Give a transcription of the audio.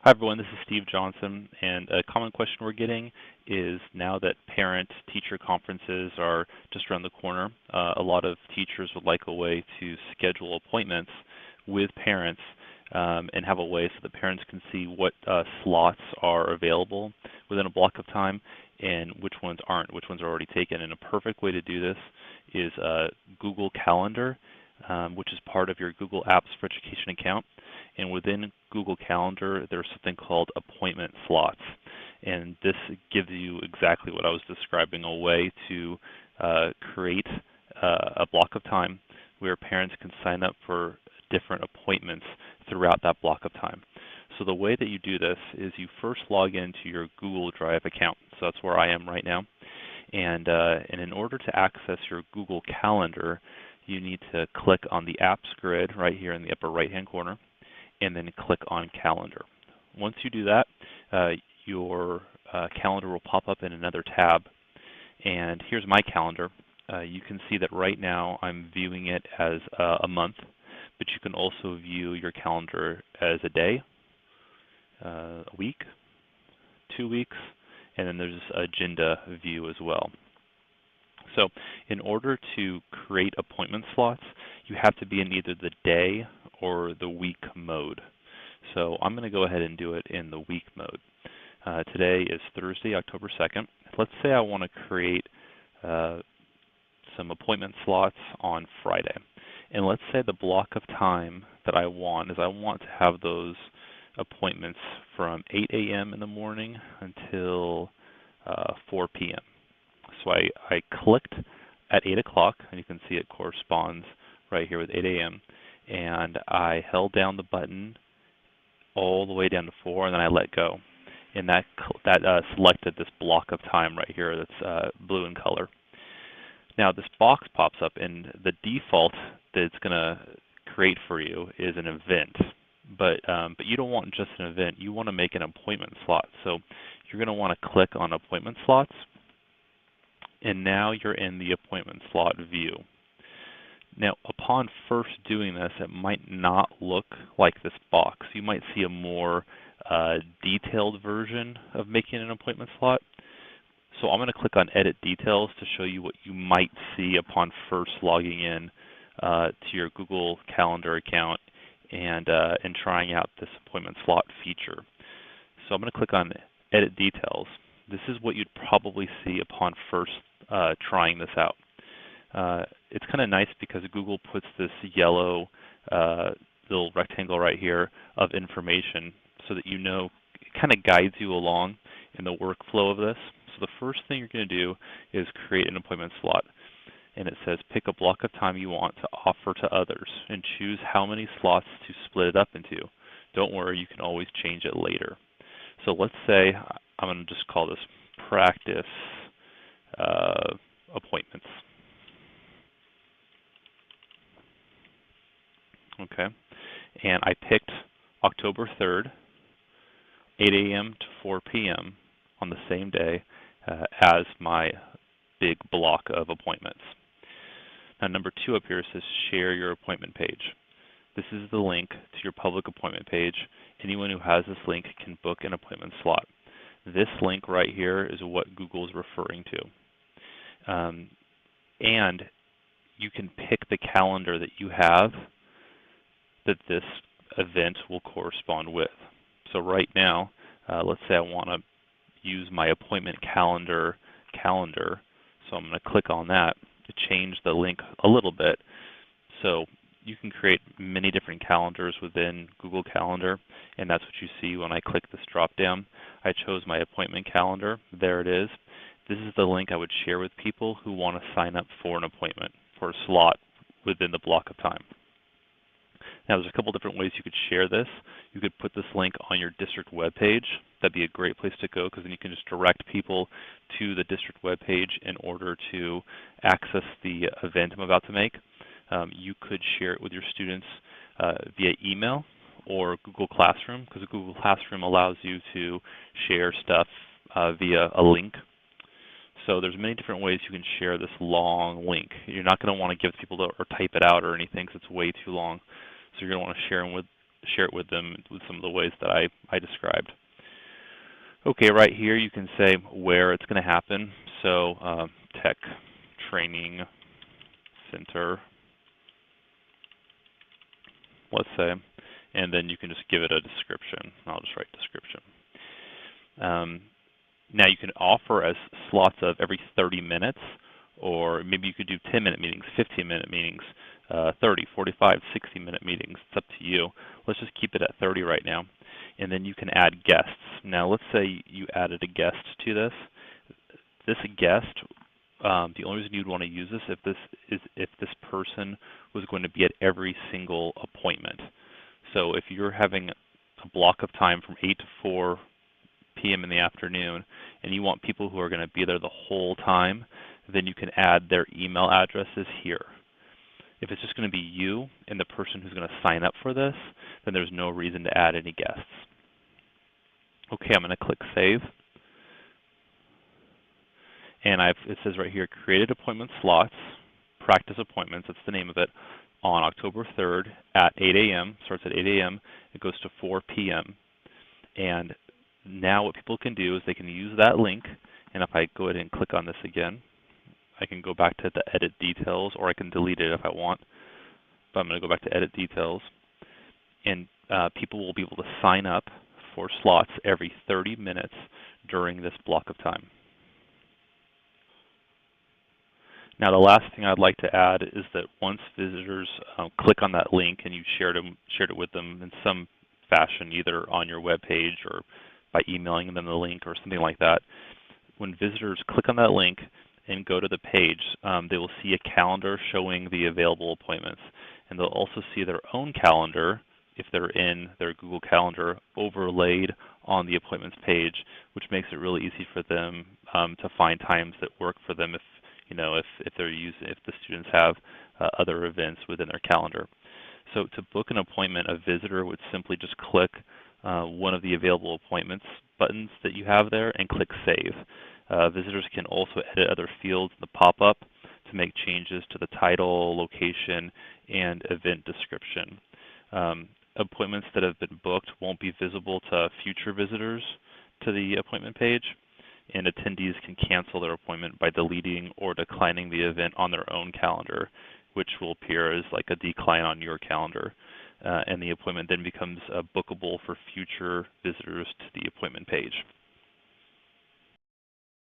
Hi everyone, this is Steve Johnson, and a common question we're getting is now that parent-teacher conferences are just around the corner, a lot of teachers would like a way to schedule appointments with parents and have a way so that parents can see what slots are available within a block of time and which ones aren't, which ones are already taken. And a perfect way to do this is Google Calendar, which is part of your Google Apps for Education account. And within Google Calendar, there's something called appointment slots. And this gives you exactly what I was describing, a way to create a block of time where parents can sign up for different appointments throughout that block of time. So the way that you do this is you first log into your Google Drive account. So that's where I am right now. And in order to access your Google Calendar, you need to click on the Apps grid right here in the upper right-hand corner, and then click on Calendar. Once you do that, your calendar will pop up in another tab. And here's my calendar. You can see that right now I'm viewing it as a month, but you can also view your calendar as a day, a week, 2 weeks, and then there's this agenda view as well. So in order to create appointment slots, you have to be in either the day or the week mode. So I'm going to go ahead and do it in the week mode. Today is Thursday, October 2nd. Let's say I want to create some appointment slots on Friday. And let's say the block of time that I want is I want to have those appointments from 8 a.m. in the morning until 4 p.m. So I clicked at 8 o'clock, and you can see it corresponds right here with 8 a.m. And I held down the button all the way down to 4, and then I let go. And that selected this block of time right here that's blue in color. Now this box pops up, and the default that it's going to create for you is an event. But you don't want just an event. You want to make an appointment slot. So you're going to want to click on appointment slots. And now you're in the appointment slot view. Now, upon first doing this, it might not look like this box. You might see a more detailed version of making an appointment slot. So I'm going to click on Edit Details to show you what you might see upon first logging in to your Google Calendar account and trying out this appointment slot feature. So I'm going to click on Edit Details. This is what you'd probably see upon first trying this out. It's kind of nice because Google puts this yellow little rectangle right here of information so that you know, it kind of guides you along in the workflow of this. So the first thing you're going to do is create an appointment slot. And it says pick a block of time you want to offer to others and choose how many slots to split it up into. Don't worry, you can always change it later. So let's say I'm going to just call this practice appointments. Okay, and I picked October 3rd, 8 a.m. to 4 p.m. on the same day as my big block of appointments. Now number 2 up here says share your appointment page. This is the link to your public appointment page. Anyone who has this link can book an appointment slot. This link right here is what Google is referring to. And you can pick the calendar that you have that this event will correspond with. So right now, let's say I want to use my appointment calendar. So I'm going to click on that to change the link a little bit. So you can create many different calendars within Google Calendar, and that's what you see when I click this drop down. I chose my appointment calendar. There it is. This is the link I would share with people who want to sign up for an appointment, for a slot within the block of time. Now there's a couple different ways you could share this. You could put this link on your district webpage. That'd be a great place to go because then you can just direct people to the district webpage in order to access the event I'm about to make. You could share it with your students via email or Google Classroom, because Google Classroom allows you to share stuff via a link. So there's many different ways you can share this long link. You're not going to want to give people or type it out or anything because it's way too long. So you're going to want to share it with them with some of the ways that I described. Okay, right here you can say where it's going to happen. So Tech Training Center, let's say, and then you can just give it a description. I'll just write description. Now you can offer as slots of every 30 minutes, or maybe you could do 10-minute meetings, 15-minute meetings, 30, 45, 60-minute meetings. It's up to you. Let's just keep it at 30 right now. And then you can add guests. Now let's say you added a guest to this. This guest, the only reason you'd want to use this if this person was going to be at every single appointment. So if you're having a block of time from 8 to 4 p.m. in the afternoon and you want people who are going to be there the whole time, then you can add their email addresses here. If it's just going to be you and the person who's going to sign up for this, then there's no reason to add any guests. Okay, I'm going to click Save. And it says right here, created appointment slots, practice appointments, that's the name of it, on October 3rd at 8 a.m., starts at 8 a.m., it goes to 4 p.m. And now what people can do is they can use that link, and if I go ahead and click on this again, I can go back to the edit details, or I can delete it if I want. But I'm going to go back to edit details. And people will be able to sign up for slots every 30 minutes during this block of time. Now the last thing I'd like to add is that once visitors click on that link and you shared it with them in some fashion, either on your web page or by emailing them the link or something like that, when visitors click on that link and go to the page, they will see a calendar showing the available appointments. And they'll also see their own calendar, if they're in their Google Calendar, overlaid on the appointments page, which makes it really easy for them to find times that work for them if the students have other events within their calendar. So to book an appointment, a visitor would simply just click one of the available appointments buttons that you have there and click Save. Visitors can also edit other fields in the pop-up to make changes to the title, location, and event description. Appointments that have been booked won't be visible to future visitors to the appointment page, and attendees can cancel their appointment by deleting or declining the event on their own calendar, which will appear as like a decline on your calendar. And the appointment then becomes bookable for future visitors to the appointment page.